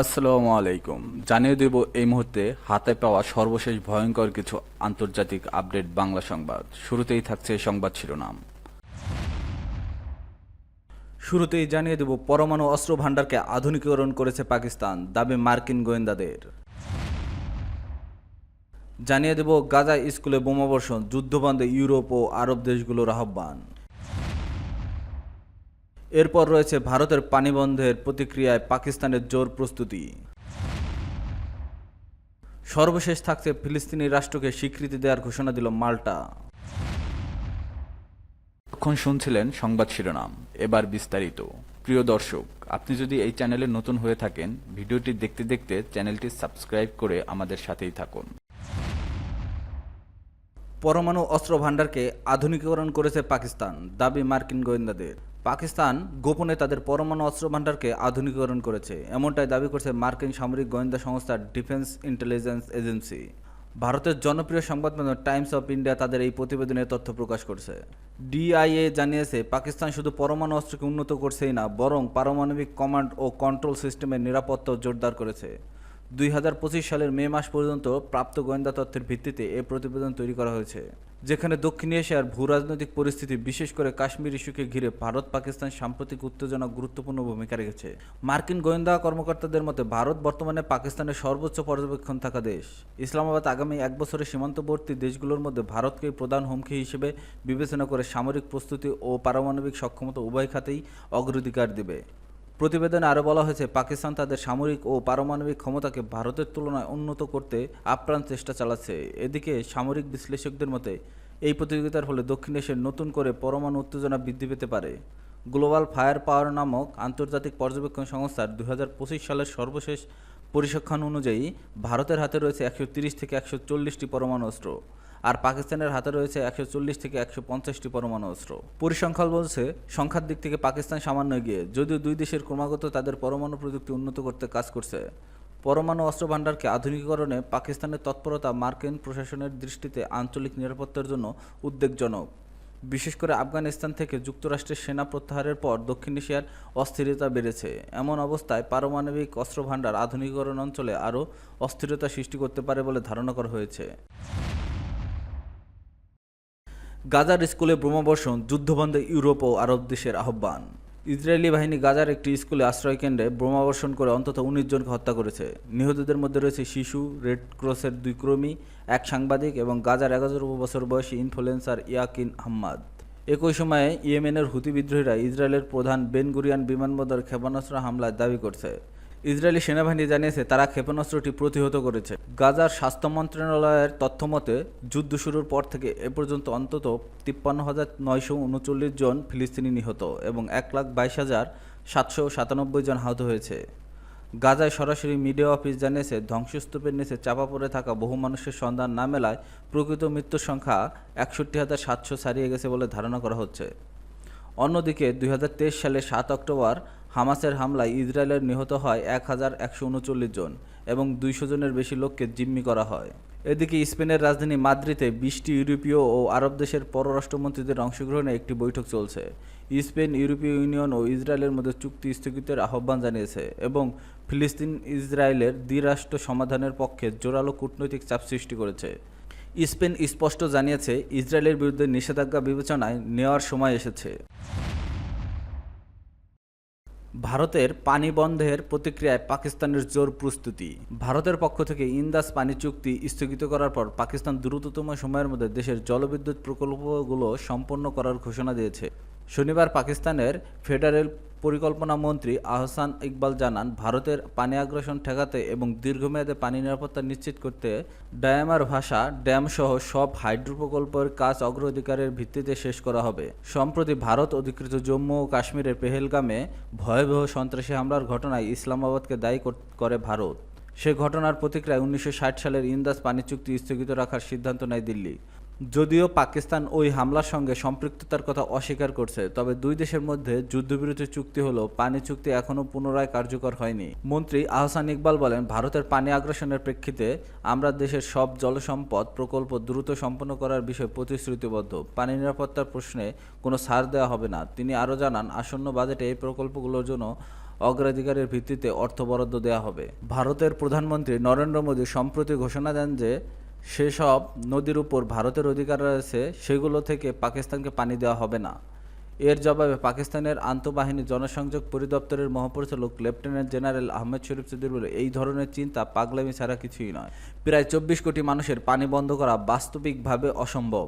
আসসালামু আলাইকুম। জানিয়ে দেব এই মুহূর্তে হাতে পাওয়া সর্বশেষ ভয়ঙ্কর কিছু আন্তর্জাতিক আপডেট বাংলা সংবাদ। শুরুতেই থাকছে সংবাদ শিরোনাম। শুরুতেই জানিয়ে দেব পরমাণু অস্ত্র ভান্ডারকে আধুনিকীকরণ করেছে পাকিস্তান, দাবি মার্কিন গোয়েন্দাদের। জানিয়ে দেব গাজা স্কুলে বোমাবর্ষণ, যুদ্ধবন্ধে ইউরোপ ও আরব দেশগুলোর আহ্বান। এরপর রয়েছে ভারতের পানি বন্ধের প্রতিক্রিয়ায় পাকিস্তানের জোর প্রস্তুতি। সর্বশেষ থাকছে ফিলিস্তিনি রাষ্ট্রকে স্বীকৃতি দেওয়ার ঘোষণা দিল মাল্টা। এখন শুনছিলেন সংবাদ শিরোনাম, এবার বিস্তারিত। প্রিয় দর্শক, আপনি যদি এই চ্যানেলে নতুন হয়ে থাকেন, ভিডিওটি দেখতে দেখতে চ্যানেলটি সাবস্ক্রাইব করে আমাদের সাথেই থাকুন। পরমাণু অস্ত্র ভান্ডারকে আধুনিকীকরণ করেছে পাকিস্তান, দাবি মার্কিন গোয়েন্দাদের। পাকিস্তান গোপনে তাদের পরমাণু অস্ত্র ভান্ডারকে আধুনিকীকরণ করেছে, এমনটাই দাবি করছে মার্কিন সামরিক গোয়েন্দা সংস্থা ডিফেন্স ইন্টেলিজেন্স এজেন্সি। ভারতের জনপ্রিয় সংবাদমাধ্যম টাইমস অফ ইন্ডিয়া তাদের এই প্রতিবেদনে তথ্য প্রকাশ করছে। ডিআইএ জানিয়েছে পাকিস্তান শুধু পরমাণু অস্ত্রকে উন্নত করছেই না, বরং পারমাণবিক কমান্ড ও কন্ট্রোল সিস্টেমের নিরাপত্তাও জোরদার করেছে। 2025 সালের মে মাস পর্যন্ত প্রাপ্ত গোয়েন্দা তথ্যের ভিত্তিতে এ প্রতিবেদন তৈরি করা হয়েছে, যেখানে দক্ষিণ এশিয়ার ভূরাজনৈতিক পরিস্থিতি, বিশেষ করে কাশ্মীর ইস্যুকে ঘিরে ভারত পাকিস্তান সাম্প্রতিক উত্তেজনা গুরুত্বপূর্ণ ভূমিকা রেখেছে। মার্কিন গোয়েন্দা কর্মকর্তাদের মতে ভারত বর্তমানে পাকিস্তানের সর্বোচ্চ পর্যবেক্ষণ থাকা দেশ। ইসলামাবাদ আগামী এক বছরে সীমান্তবর্তী দেশগুলোর মধ্যে ভারতকেই প্রধান হুমকি হিসেবে বিবেচনা করে সামরিক প্রস্তুতি ও পারমাণবিক সক্ষমতা উভয় খাতেই অগ্রাধিকার দেবে। প্রতিবেদনে আরও বলা হয়েছে পাকিস্তান তাদের সামরিক ও পারমাণবিক ক্ষমতাকে ভারতের তুলনায় উন্নত করতে আপ্রাণ চেষ্টা চালাচ্ছে। এদিকে সামরিক বিশ্লেষকদের মতে এই প্রতিযোগিতার ফলে দক্ষিণ এশিয়ার নতুন করে পরমাণু উত্তেজনা বৃদ্ধি পেতে পারে। গ্লোবাল ফায়ার পাওয়ার নামক আন্তর্জাতিক পর্যবেক্ষণ সংস্থার 2025 সালের সর্বশেষ পরিসংখ্যান অনুযায়ী ভারতের হাতে রয়েছে 130 থেকে 140টি পরমাণু অস্ত্র, আর পাকিস্তানের হাতে রয়েছে 140 থেকে 150টি পরমাণু অস্ত্র। পরিসংখ্যান বলছে সংখ্যার দিক থেকে পাকিস্তান সামান্য এগিয়ে, যদিও দুই দেশের ক্রমাগত তাদের পরমাণু প্রযুক্তি উন্নত করতে কাজ করছে। পরমাণু অস্ত্র ভান্ডারকে আধুনিকীকরণে পাকিস্তানের তৎপরতা মার্কিন প্রশাসনের দৃষ্টিতে আঞ্চলিক নিরাপত্তার জন্য উদ্বেগজনক। বিশেষ করে আফগানিস্তান থেকে যুক্তরাষ্ট্রের সেনা প্রত্যাহারের পর দক্ষিণ এশিয়ার অস্থিরতা বেড়েছে। এমন অবস্থায় পারমাণবিক অস্ত্র ভান্ডার আধুনিকীকরণ অঞ্চলে আরও অস্থিরতা সৃষ্টি করতে পারে বলে ধারণা করা হয়েছে। গাজার স্কুলে বোমাবর্ষণ, যুদ্ধবন্ধে ইউরোপ ও আরব দেশের আহ্বান। ইসরায়েলি বাহিনী গাজার একটি স্কুলে আশ্রয়কেন্দ্রে বোমাবর্ষণ করে অন্তত 19 জনকে হত্যা করেছে। নিহতদের মধ্যে রয়েছে শিশু, রেড ক্রসের 2 কর্মী, এক সাংবাদিক এবং গাজার 11 বছর বয়সী ইনফ্লুয়েন্সার ইয়াকিন আহমাদ। একই সময়ে ইয়েমেনের হুতি বিদ্রোহীরা ইসরায়েলের প্রধান বেন গুরিয়ান বিমানবন্দর ক্ষেপণাস্ত্র হামলার দাবি করছে। ইসরায়েলি সেনাবাহিনী জানিয়েছে তারা ক্ষেপণাস্ত্রটি প্রতিহত করেছে। গাজার স্বাস্থ্য মন্ত্রণালয়ের তথ্যমতে যুদ্ধ শুরুর পর থেকে এ পর্যন্ত অন্তত 53,939 জন ফিলিস্তিনি নিহত এবং 1,22,797 জন আহত হয়েছে। গাজায় সরাসরি মিডিয়া অফিস জানিয়েছে ধ্বংসস্তূপের নিচে চাপা পড়ে থাকা বহু মানুষের সন্ধান না মেলায় প্রকৃত মৃত্যুর সংখ্যা 61,700 ছাড়িয়ে গেছে বলে ধারণা করা হচ্ছে। অন্যদিকে 2023 সালের 7 অক্টোবর হামাসের হামলায় ইসরায়েলের নিহত হয় 1,139 জন এবং 200 জনের বেশি লোককে জিম্মি করা হয়। এদিকে স্পেনের রাজধানী মাদ্রিদে 20টি ইউরোপীয় ও আরব দেশের পররাষ্ট্রমন্ত্রীদের অংশগ্রহণে একটি বৈঠক চলছে। স্পেন ইউরোপীয় ইউনিয়ন ও ইসরায়েলের মধ্যে চুক্তি স্থগিতের আহ্বান জানিয়েছে এবং ফিলিস্তিন ইসরায়েলের দ্বিরাষ্ট্র সমাধানের পক্ষে জোরালো কূটনৈতিক চাপ সৃষ্টি করেছে। স্পেন স্পষ্ট জানিয়েছে ইসরায়েলের বিরুদ্ধে নিষেধাজ্ঞা বিবেচনায় নেওয়ার সময় এসেছে। ভারতের পানি বন্ধের প্রতিক্রিয়ায় পাকিস্তানের জোর প্রস্তুতি। ভারতের পক্ষ থেকে ইন্দাস পানি চুক্তি স্থগিত করার পর পাকিস্তান দ্রুততম সময়ের মধ্যে দেশের জলবিদ্যুৎ প্রকল্পগুলো সম্পন্ন করার ঘোষণা দিয়েছে। শনিবার পাকিস্তানের ফেডারেল পরিকল্পনা মন্ত্রী আহসান ইকবাল জানান, ভারতের পানি আগ্রাসন ঠেকাতে এবং দীর্ঘমেয়াদে পানি নিরাপত্তা নিশ্চিত করতে ডায়ামার ভাষা ড্যামসহ সব হাইড্রো প্রকল্পের কাজ অগ্রাধিকারের ভিত্তিতে শেষ করা হবে। সম্প্রতি ভারত অধিকৃত জম্মু ও কাশ্মীরের পেহেলগামে ভয়াবহ সন্ত্রাসী হামলার ঘটনায় ইসলামাবাদকে দায়ী করে ভারত। সে ঘটনার প্রতিক্রিয়ায় 1960 সালের ইন্দাস পানি চুক্তি স্থগিত রাখার সিদ্ধান্ত নেয় দিল্লি। যদিও পাকিস্তান ওই হামলার সঙ্গে সম্পৃক্ততার কথা অস্বীকার করছে, তবে দুই দেশের মধ্যে যুদ্ধবিরতি চুক্তি হলেও পানি চুক্তি এখনও পুনরায় কার্যকর হয়নি। মন্ত্রী আহসান ইকবাল বলেন, ভারতের পানি আগ্রাসনের প্রেক্ষিতে আমরা দেশের সব জলসম্পদ প্রকল্প দ্রুত সম্পন্ন করার বিষয়ে প্রতিশ্রুতিবদ্ধ। পানি নিরাপত্তার প্রশ্নে কোনো ছাড় দেওয়া হবে না। তিনি আরও জানান, আসন্ন বাজেটে এই প্রকল্পগুলোর জন্য অগ্রাধিকারের ভিত্তিতে অর্থ বরাদ্দ দেওয়া হবে। ভারতের প্রধানমন্ত্রী নরেন্দ্র মোদী সম্প্রতি ঘোষণা দেন যে সেসব নদীর উপর ভারতের অধিকার রয়েছে সেগুলো থেকে পাকিস্তানকে পানি দেওয়া হবে না। এর জবাবে পাকিস্তানের আন্তঃবাহিনী জনসংযোগ পরিদপ্তরের মহাপরিচালক লেফটেন্যান্ট জেনারেল আহমেদ শরীফ চৌধুরী বলে, এই ধরনের চিন্তা পাগলামি ছাড়া কিছুই নয়। প্রায় 24 কোটি মানুষের পানি বন্ধ করা বাস্তবিকভাবে অসম্ভব।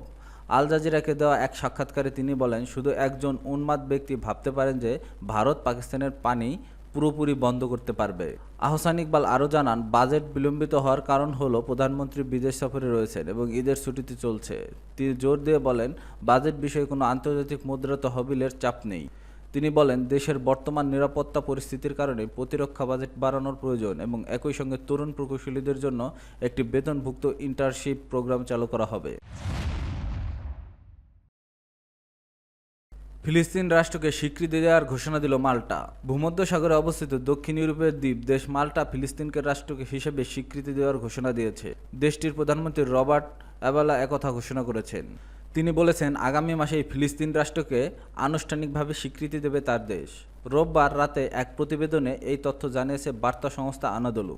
আল জাজিরাকে দেওয়া এক সাক্ষাৎকারে তিনি বলেন, শুধু একজন উন্মাদ ব্যক্তি ভাবতে পারেন যে ভারত পাকিস্তানের পানি পুরোপুরি বন্ধ করতে পারবে। আহসান ইকবাল আরও জানান, বাজেট বিলম্বিত হওয়ার কারণ হলো প্রধানমন্ত্রী বিদেশ সফরে রয়েছেন এবং ঈদের ছুটিতে চলছে। তিনি জোর দিয়ে বলেন, বাজেট বিষয়ে কোনো আন্তর্জাতিক মুদ্রা তহবিলের চাপ নেই। তিনি বলেন, দেশের বর্তমান নিরাপত্তা পরিস্থিতির কারণে প্রতিরক্ষা বাজেট বাড়ানোর প্রয়োজন এবং একই সঙ্গে তরুণ প্রকৌশলীদের জন্য একটি বেতনভুক্ত ইন্টার্নশিপ প্রোগ্রাম চালু করা হবে। ফিলিস্তিন রাষ্ট্রকে স্বীকৃতি দেওয়ার ঘোষণা দিল মাল্টা। ভূমধ্যসাগরে অবস্থিত দক্ষিণ ইউরোপের দ্বীপ দেশ মাল্টা ফিলিস্তিনকে রাষ্ট্র হিসেবে স্বীকৃতি দেওয়ার ঘোষণা দিয়েছে। দেশটির প্রধানমন্ত্রী রবার্ট অ্যাবালা একথা ঘোষণা করেছেন। তিনি বলেছেন, আগামী মাসেই ফিলিস্তিন রাষ্ট্রকে আনুষ্ঠানিকভাবে স্বীকৃতি দেবে তার দেশ। রোববার রাতে এক প্রতিবেদনে এই তথ্য জানিয়েছে বার্তা সংস্থা আনাদোলু।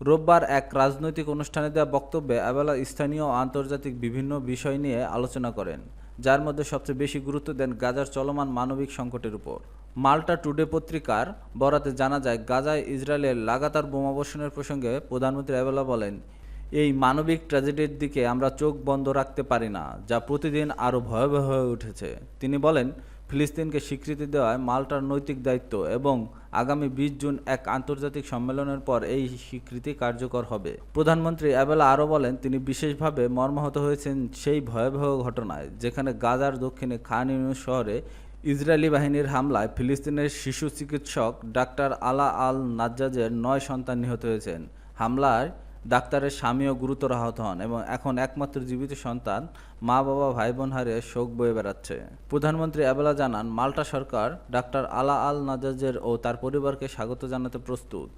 রোববার এক রাজনৈতিক অনুষ্ঠানে দেওয়া বক্তব্যে অ্যাবালা স্থানীয় ও আন্তর্জাতিক বিভিন্ন বিষয় নিয়ে আলোচনা করেন, যার মধ্যে সবচেয়ে বেশি গুরুত্ব দেন গাজার চলমান মানবিক সংকটের উপর। মাল্টা টুডে পত্রিকার বরাতে জানা যায়, গাজায় ইসরায়েলের লাগাতার বোমাবর্ষণের প্রসঙ্গে প্রধানমন্ত্রী অ্যাবালা বলেন, এই মানবিক ট্র্যাজেডির দিকে আমরা চোখ বন্ধ রাখতে পারি না, যা প্রতিদিন আরও ভয়াবহ হয়ে উঠেছে। তিনি বলেন, ফিলিস্তিনকে স্বীকৃতি দেওয়ায় মাল্টার নৈতিক দায়িত্ব এবং আগামী 20 জুন এক আন্তর্জাতিক সম্মেলনের পর এই স্বীকৃতি কার্যকর হবে। প্রধানমন্ত্রী অ্যাবেলা আরও বলেন, তিনি বিশেষভাবে মর্মাহত হয়েছেন সেই ভয়াবহ ঘটনায় যেখানে গাজার দক্ষিণে খান ইউনুস শহরে ইসরায়েলি বাহিনীর হামলায় ফিলিস্তিনের শিশু চিকিৎসক ডাক্তার আলা আল নাজ্জাজের 9 সন্তান নিহত হয়েছেন। হামলায় ডাক্তারের স্বামীও গুরুতর আহত হন এবং এখন একমাত্র জীবিত সন্তান মা বাবা ভাই বোন হারিয়ে শোক বয়ে বেড়াচ্ছে। প্রধানমন্ত্রী অ্যাবেলা জানান, মাল্টা সরকার ডাক্তার আলা আল নাজ্জাজের ও তার পরিবারকে স্বাগত জানাতে প্রস্তুত।